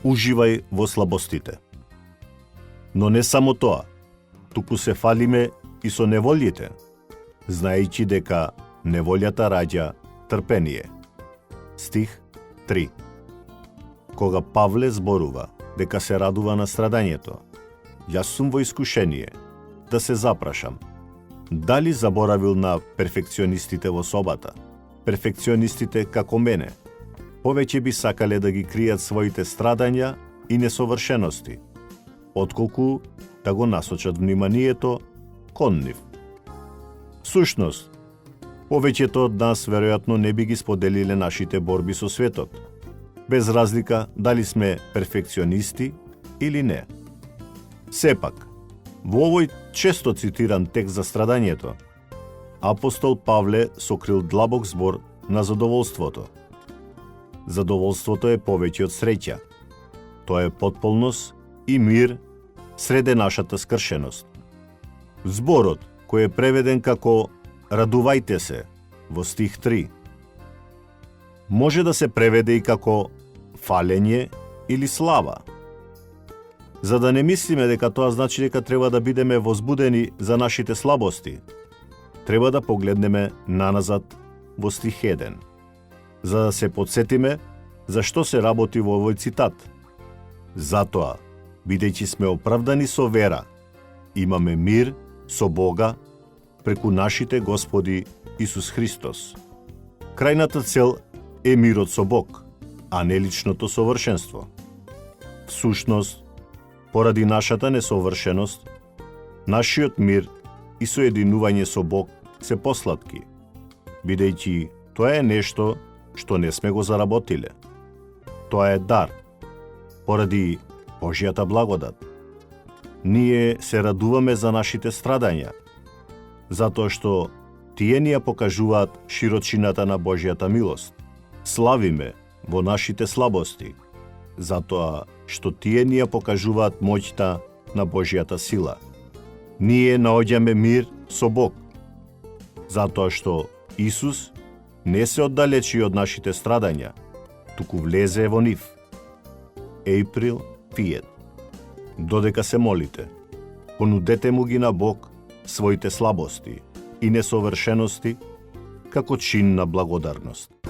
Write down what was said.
уживај во слабостите. Но не само тоа, туку се фалиме и со неволите, знаејќи дека неволјата раѓа трпение. Стих 3. Кога Павле зборува дека се радува на страдањето, јас сум во искушение да се запрашам, дали заборавил на перфекционистите во собата, перфекционистите како мене, повеќе би сакале да ги кријат своите страдања и несовршености, отколку да го насочат вниманието кон нив. Сушност, повеќето од нас веројатно не би ги споделиле нашите борби со светот, без разлика дали сме перфекционисти или не. Сепак, во овој често цитиран текст за страдањето, апостол Павле сокрил длабок збор на задоволството. Задоволството е повеќе од среќа. Тоа е потполност и мир среде нашата скршеност. Зборот, кој е преведен како «радувајте се» во стих 3, може да се преведе и како «фалење» или «слава». За да не мислиме дека тоа значи дека треба да бидеме возбудени за нашите слабости, треба да погледнеме наназад во стих 1, за да се подсетиме зашто се работи во овој цитат. Затоа, бидејќи сме оправдани со вера, имаме мир со Бога преку нашите Господи Исус Христос. Крајната цел е мирот со Бог, а не личното совршенство. Всушност, поради нашата несовршеност, нашиот мир и соединување со Бог се посладки, бидејќи тоа е нешто што не сме го заработиле. Тоа е дар, поради Божјата благодат. Ние се радуваме за нашите страдања, затоа што тие ни ја покажуваат широчината на Божјата милост. Славиме во нашите слабости, затоа што тие ни ја покажуваат моќта на Божјата сила. Ние наоѓаме мир со Бог, затоа што Исус не се оддалечи од нашите страдања, туку влезе во нив. April Fiat. Додека се молите, понудете му ги на Бог своите слабости и несовршености како чин на благодарност.